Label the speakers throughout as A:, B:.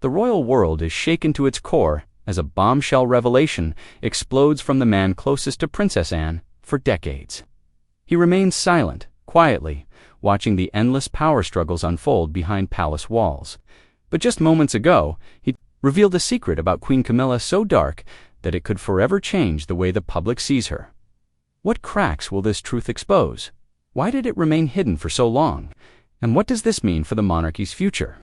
A: The royal world is shaken to its core as a bombshell revelation explodes from the man closest to Princess Anne for decades. He remains silent, quietly, watching the endless power struggles unfold behind palace walls. But just moments ago, he revealed a secret about Queen Camilla so dark that it could forever change the way the public sees her. What cracks will this truth expose? Why did it remain hidden for so long? And what does this mean for the monarchy's future?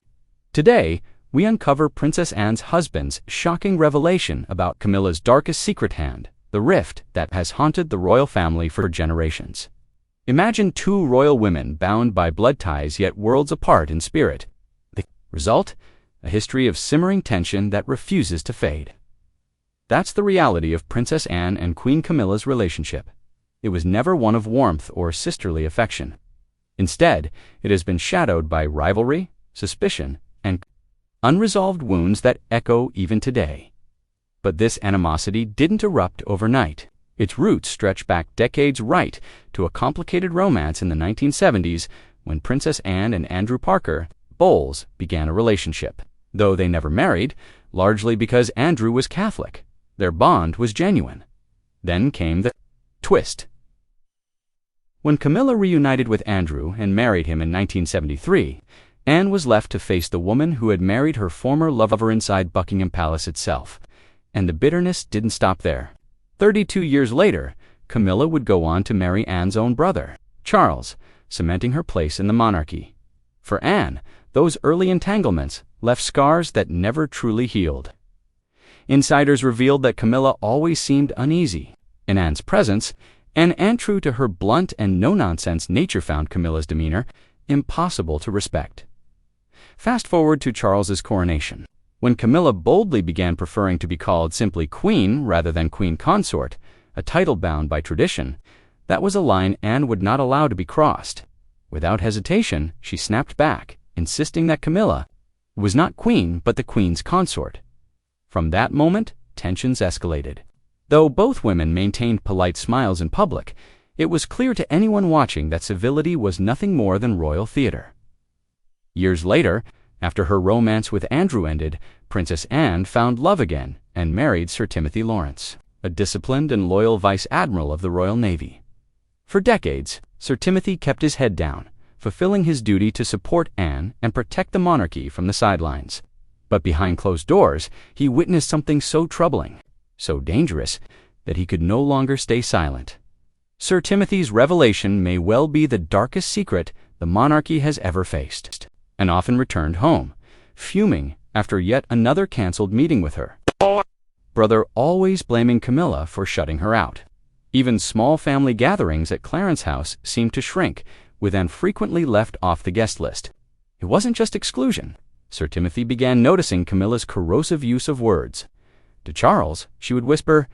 A: Today, we uncover Princess Anne's husband's shocking revelation about Camilla's darkest secret hand, the rift that has haunted the royal family for generations. Imagine two royal women bound by blood ties yet worlds apart in spirit. The result? A history of simmering tension that refuses to fade. That's the reality of Princess Anne and Queen Camilla's relationship. It was never one of warmth or sisterly affection. Instead, it has been shadowed by rivalry, suspicion, and unresolved wounds that echo even today. But this animosity didn't erupt overnight. Its roots stretch back decades right to a complicated romance in the 1970s when Princess Anne and Andrew Parker Bowles began a relationship. Though they never married, largely because Andrew was Catholic, their bond was genuine. Then came the twist. When Camilla reunited with Andrew and married him in 1973, Anne was left to face the woman who had married her former lover inside Buckingham Palace itself. And the bitterness didn't stop there. 32 years later, Camilla would go on to marry Anne's own brother, Charles, cementing her place in the monarchy. For Anne, those early entanglements left scars that never truly healed. Insiders revealed that Camilla always seemed uneasy in Anne's presence, and Anne, true to her blunt and no-nonsense nature, found Camilla's demeanor impossible to respect. Fast forward to Charles's coronation. When Camilla boldly began preferring to be called simply Queen rather than Queen Consort, a title bound by tradition, that was a line Anne would not allow to be crossed. Without hesitation, she snapped back, insisting that Camilla was not Queen but the Queen's consort. From that moment, tensions escalated. Though both women maintained polite smiles in public, it was clear to anyone watching that civility was nothing more than royal theater. Years later, after her romance with Andrew ended, Princess Anne found love again and married Sir Timothy Lawrence, a disciplined and loyal Vice Admiral of the Royal Navy. For decades, Sir Timothy kept his head down, fulfilling his duty to support Anne and protect the monarchy from the sidelines. But behind closed doors, he witnessed something so troubling, so dangerous, that he could no longer stay silent. Sir Timothy's revelation may well be the darkest secret the monarchy has ever faced, and often returned home, fuming after yet another cancelled meeting with her brother, always blaming Camilla for shutting her out. Even small family gatherings at Clarence House seemed to shrink, with Anne frequently left off the guest list. It wasn't just exclusion. Sir Timothy began noticing Camilla's corrosive use of words. To Charles, she would whisper,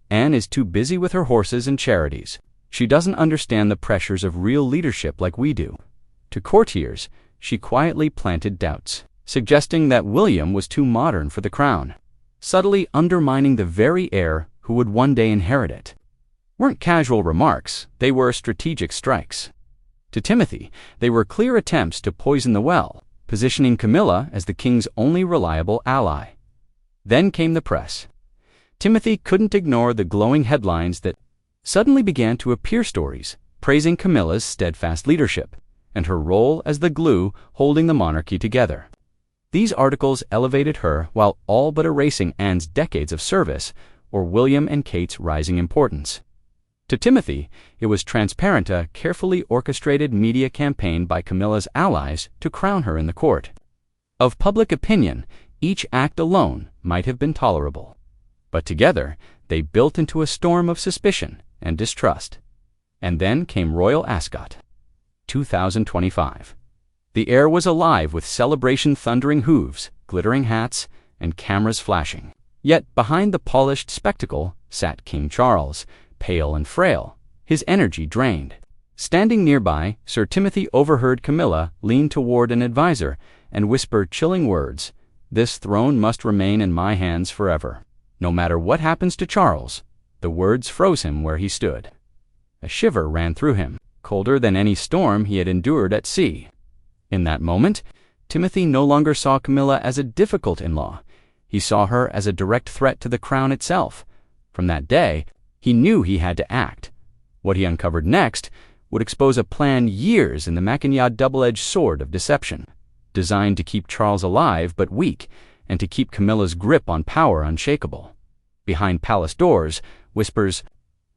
A: "Anne is too busy with her horses and charities. She doesn't understand the pressures of real leadership like we do." To courtiers, she quietly planted doubts, suggesting that William was too modern for the crown, subtly undermining the very heir who would one day inherit it. Weren't casual remarks, they were strategic strikes. To Timothy, they were clear attempts to poison the well, positioning Camilla as the king's only reliable ally. Then came the press. Timothy couldn't ignore the glowing headlines that suddenly began to appear, stories praising Camilla's steadfast leadership and her role as the glue holding the monarchy together. These articles elevated her while all but erasing Anne's decades of service or William and Kate's rising importance. To Timothy, it was transparent, a carefully orchestrated media campaign by Camilla's allies to crown her in the court. Of public opinion, each act alone might have been tolerable, but together they built into a storm of suspicion and distrust. And then came Royal Ascot, 2025. The air was alive with celebration, thundering hooves, glittering hats, and cameras flashing. Yet behind the polished spectacle sat King Charles, pale and frail, his energy drained. Standing nearby, Sir Timothy overheard Camilla lean toward an advisor and whisper chilling words, "This throne must remain in my hands forever. No matter what happens to Charles." The words froze him where he stood. A shiver ran through him, colder than any storm he had endured at sea. In that moment, Timothy no longer saw Camilla as a difficult in-law. He saw her as a direct threat to the crown itself. From that day, he knew he had to act. What he uncovered next would expose a plan years in the machined double-edged sword of deception, designed to keep Charles alive but weak, and to keep Camilla's grip on power unshakable. Behind palace doors, whispers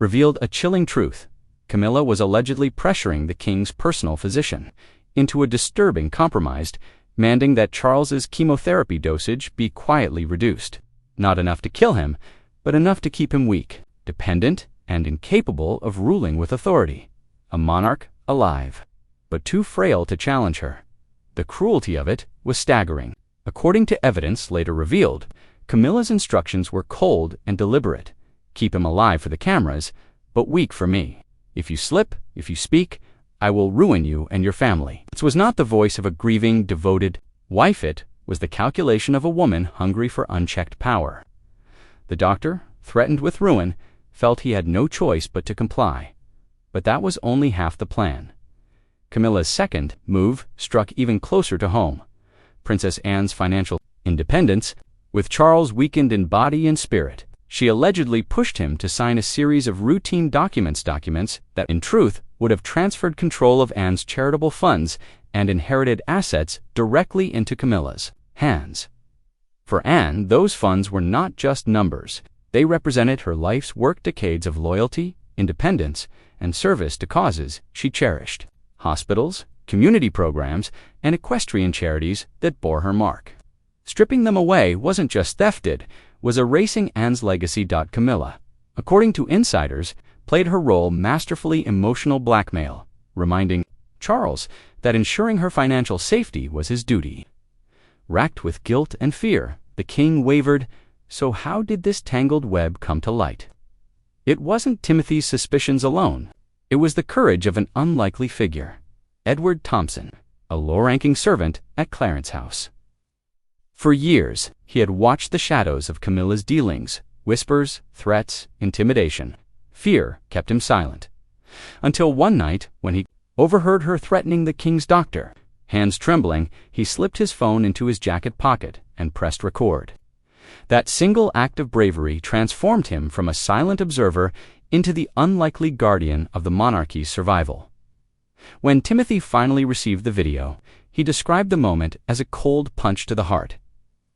A: revealed a chilling truth. Camilla was allegedly pressuring the king's personal physician into a disturbing compromise, demanding that Charles's chemotherapy dosage be quietly reduced. Not enough to kill him, but enough to keep him weak, dependent, and incapable of ruling with authority. A monarch alive, but too frail to challenge her. The cruelty of it was staggering. According to evidence later revealed, Camilla's instructions were cold and deliberate. Keep him alive for the cameras, but weak for me. If you slip, if you speak, I will ruin you and your family. It was not the voice of a grieving, devoted wife. It was the calculation of a woman hungry for unchecked power. The doctor, threatened with ruin, felt he had no choice but to comply. But that was only half the plan. Camilla's second move struck even closer to home. Princess Anne's financial independence, with Charles weakened in body and spirit. She allegedly pushed him to sign a series of routine documents that, in truth, would have transferred control of Anne's charitable funds and inherited assets directly into Camilla's hands. For Anne, those funds were not just numbers. They represented her life's work, decades of loyalty, independence, and service to causes she cherished. Hospitals, community programs, and equestrian charities that bore her mark. Stripping them away wasn't just theft, it was erasing Anne's legacy. Camilla, according to insiders, played her role masterfully emotional blackmail, reminding Charles that ensuring her financial safety was his duty. Racked with guilt and fear, the king wavered. So how did this tangled web come to light? It wasn't Timothy's suspicions alone. It was the courage of an unlikely figure, Edward Thompson, a low-ranking servant at Clarence House. For years, he had watched the shadows of Camilla's dealings. Whispers, threats, intimidation. Fear kept him silent. Until one night, when he overheard her threatening the king's doctor. Hands trembling, he slipped his phone into his jacket pocket and pressed record. That single act of bravery transformed him from a silent observer into the unlikely guardian of the monarchy's survival. When Timothy finally received the video, he described the moment as a cold punch to the heart.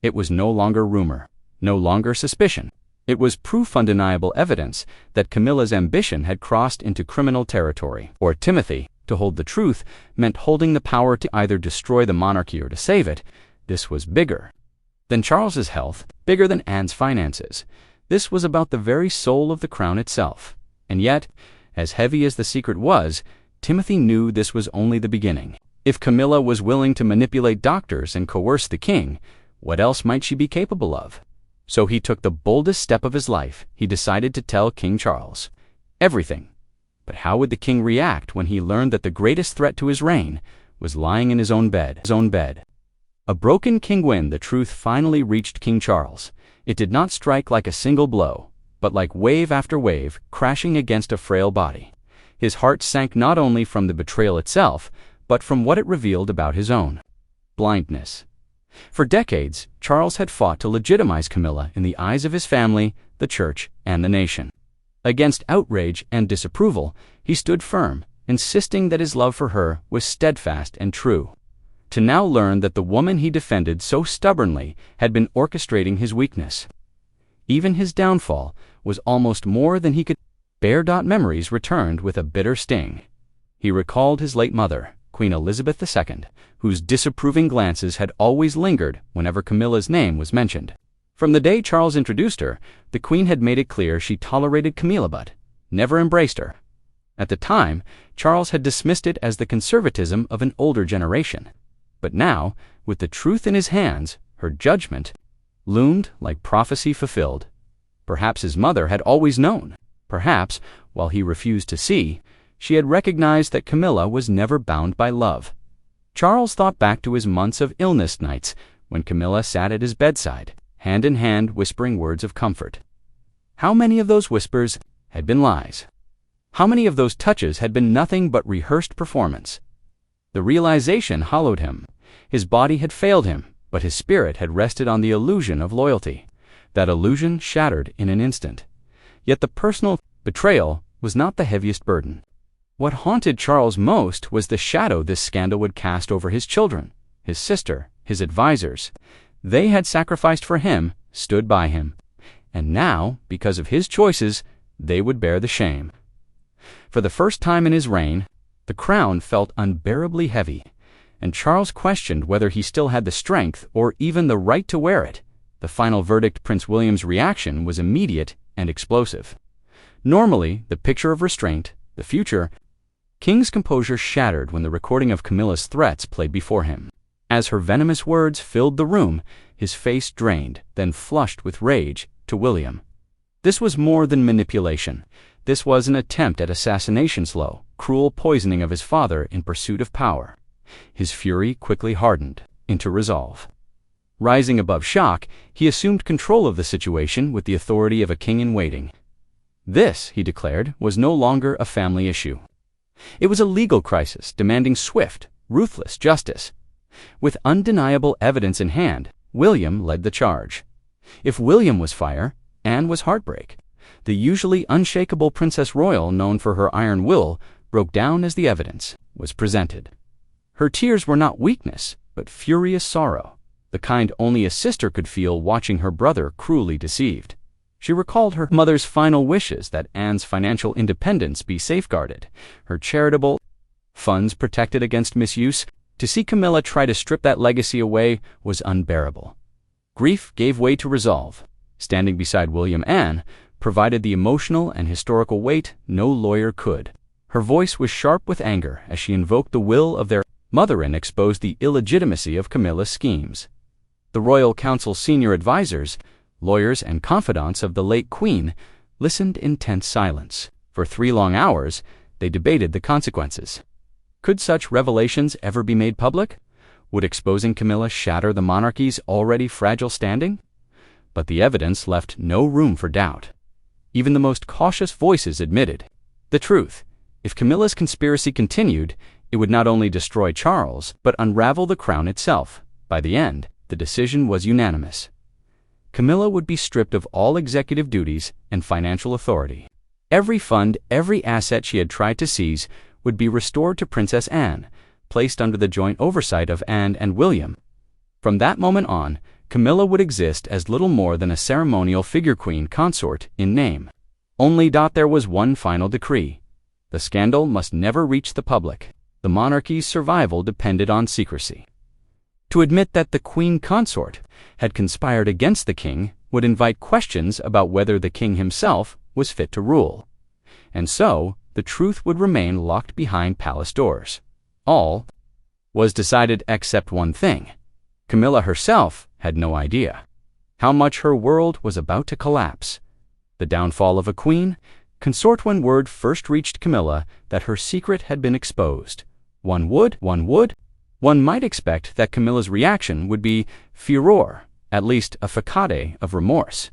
A: It was no longer rumor, no longer suspicion. It was proof, undeniable evidence that Camilla's ambition had crossed into criminal territory. For Timothy, to hold the truth meant holding the power to either destroy the monarchy or to save it. This was bigger than Charles's health, bigger than Anne's finances. This was about the very soul of the crown itself. And yet, as heavy as the secret was, Timothy knew this was only the beginning. If Camilla was willing to manipulate doctors and coerce the king, what else might she be capable of? So he took the boldest step of his life. He decided to tell King Charles everything. But how would the king react when he learned that the greatest threat to his reign was lying in his own bed? A broken king. When the truth finally reached King Charles, it did not strike like a single blow, but like wave after wave crashing against a frail body. His heart sank not only from the betrayal itself, but from what it revealed about his own blindness. For decades, Charles had fought to legitimize Camilla in the eyes of his family, the church, and the nation. Against outrage and disapproval, he stood firm, insisting that his love for her was steadfast and true. To now learn that the woman he defended so stubbornly had been orchestrating his weakness, even his downfall, was almost more than he could bear. Memories returned with a bitter sting. He recalled his late mother, Queen Elizabeth II, whose disapproving glances had always lingered whenever Camilla's name was mentioned. From the day Charles introduced her, the Queen had made it clear she tolerated Camilla but never embraced her. At the time, Charles had dismissed it as the conservatism of an older generation. But now, with the truth in his hands, her judgment loomed like prophecy fulfilled. Perhaps his mother had always known. Perhaps, while he refused to see, she had recognized that Camilla was never bound by love. Charles thought back to his months of illness nights when Camilla sat at his bedside, hand in hand, whispering words of comfort. How many of those whispers had been lies? How many of those touches had been nothing but rehearsed performance? The realization hollowed him. His body had failed him, but his spirit had rested on the illusion of loyalty. That illusion shattered in an instant. Yet the personal betrayal was not the heaviest burden. What haunted Charles most was the shadow this scandal would cast over his children, his sister, his advisors. They had sacrificed for him, stood by him. And now, because of his choices, they would bear the shame. For the first time in his reign, the crown felt unbearably heavy, and Charles questioned whether he still had the strength or even the right to wear it. The final verdict, Prince William's reaction, was immediate and explosive. Normally, the picture of restraint, the future, King's composure shattered when the recording of Camilla's threats played before him. As her venomous words filled the room, his face drained, then flushed with rage, to William. This was more than manipulation. This was an attempt at assassination, slow, cruel poisoning of his father in pursuit of power. His fury quickly hardened into resolve. Rising above shock, he assumed control of the situation with the authority of a king-in-waiting. This, he declared, was no longer a family issue. It was a legal crisis demanding swift, ruthless justice. With undeniable evidence in hand, William led the charge. If William was fire, Anne was heartbreak. The usually unshakable Princess Royal, known for her iron will, broke down as the evidence was presented. Her tears were not weakness, but furious sorrow, the kind only a sister could feel watching her brother cruelly deceived. She recalled her mother's final wishes that Anne's financial independence be safeguarded, her charitable funds protected against misuse. To see Camilla try to strip that legacy away was unbearable. Grief gave way to resolve. Standing beside William, Anne provided the emotional and historical weight no lawyer could. Her voice was sharp with anger as she invoked the will of their mother and exposed the illegitimacy of Camilla's schemes. The royal council's senior advisors, lawyers and confidants of the late queen, listened in tense silence. For 3 long hours, they debated the consequences. Could such revelations ever be made public? Would exposing Camilla shatter the monarchy's already fragile standing? But the evidence left no room for doubt. Even the most cautious voices admitted the truth. If Camilla's conspiracy continued, it would not only destroy Charles, but unravel the crown itself. By the end, the decision was unanimous. Camilla would be stripped of all executive duties and financial authority. Every fund, every asset she had tried to seize would be restored to Princess Anne, placed under the joint oversight of Anne and William. From that moment on, Camilla would exist as little more than a ceremonial figure queen consort in name. Only there was one final decree. The scandal must never reach the public. The monarchy's survival depended on secrecy. To admit that the queen consort had conspired against the king would invite questions about whether the king himself was fit to rule. And so, the truth would remain locked behind palace doors. All was decided except one thing. Camilla herself had no idea how much her world was about to collapse. The downfall of a queen consort. When word first reached Camilla that her secret had been exposed, one might expect that Camilla's reaction would be furor, at least a facade of remorse.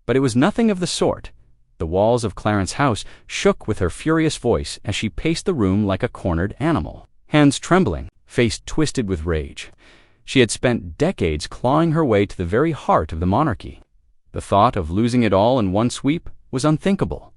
A: But it was nothing of the sort. The walls of Clarence House shook with her furious voice as she paced the room like a cornered animal, hands trembling, face twisted with rage. She had spent decades clawing her way to the very heart of the monarchy. The thought of losing it all in one sweep was unthinkable.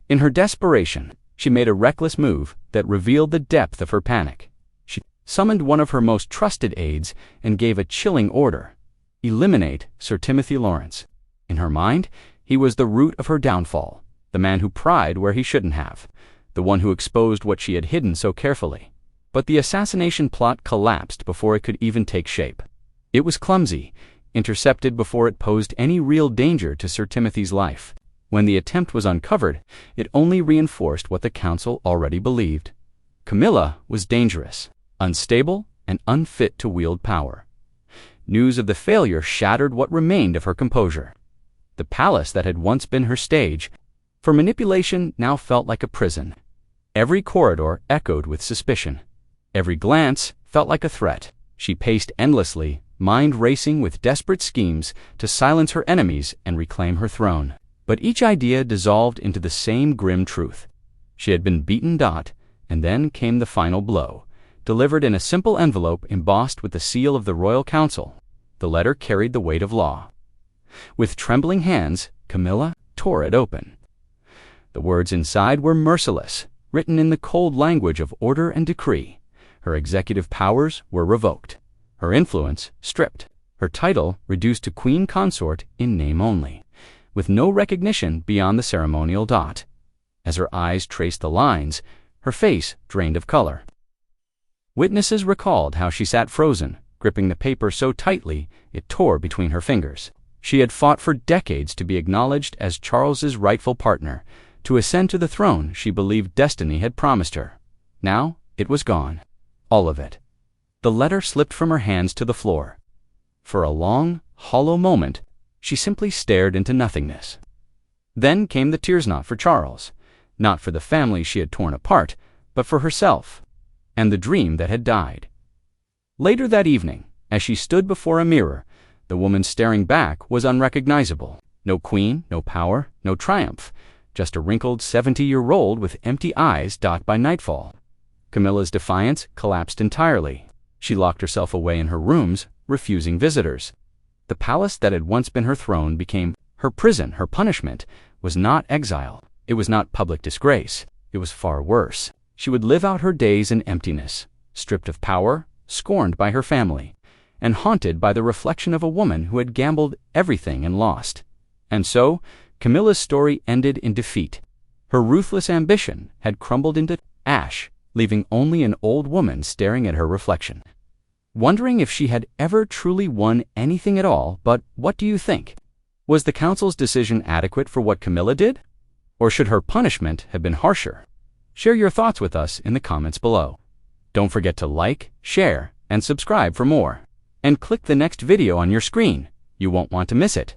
A: In her desperation, she made a reckless move that revealed the depth of her panic. She summoned one of her most trusted aides and gave a chilling order: eliminate Sir Timothy Lawrence. In her mind, he was the root of her downfall, the man who pried where he shouldn't have, the one who exposed what she had hidden so carefully. But the assassination plot collapsed before it could even take shape. It was clumsy, intercepted before it posed any real danger to Sir Timothy's life. When the attempt was uncovered, it only reinforced what the council already believed. Camilla was dangerous, unstable, and unfit to wield power. News of the failure shattered what remained of her composure. The palace that had once been her stage for manipulation now felt like a prison. Every corridor echoed with suspicion. Every glance felt like a threat. She paced endlessly, mind racing with desperate schemes to silence her enemies and reclaim her throne. But each idea dissolved into the same grim truth. She had been beaten, and then came the final blow. delivered in a simple envelope embossed with the seal of the royal council. The letter carried the weight of law. With trembling hands, Camilla tore it open. The words inside were merciless, written in the cold language of order and decree. Her executive powers were revoked, her influence stripped, her title reduced to queen consort in name only, with no recognition beyond the ceremonial dot. As her eyes traced the lines, her face drained of color. Witnesses recalled how she sat frozen, gripping the paper so tightly it tore between her fingers. She had fought for decades to be acknowledged as Charles's rightful partner, to ascend to the throne she believed destiny had promised her. Now it was gone. All of it. The letter slipped from her hands to the floor. For a long, hollow moment, she simply stared into nothingness. Then came the tears, not for Charles, not for the family she had torn apart, but for herself, and the dream that had died. Later that evening, as she stood before a mirror, the woman staring back was unrecognizable. No queen, no power, no triumph, just a wrinkled 70-year-old with empty eyes dot by nightfall. Camilla's defiance collapsed entirely. She locked herself away in her rooms, refusing visitors. The palace that had once been her throne became her prison. Her punishment was not exile. It was not public disgrace. It was far worse. She would live out her days in emptiness, stripped of power, scorned by her family, and haunted by the reflection of a woman who had gambled everything and lost. And so, Camilla's story ended in defeat. Her ruthless ambition had crumbled into ash, leaving only an old woman staring at her reflection, wondering if she had ever truly won anything at all. But what do you think? Was the council's decision adequate for what Camilla did? Or should her punishment have been harsher? Share your thoughts with us in the comments below. Don't forget to like, share, and subscribe for more. And click the next video on your screen. You won't want to miss it.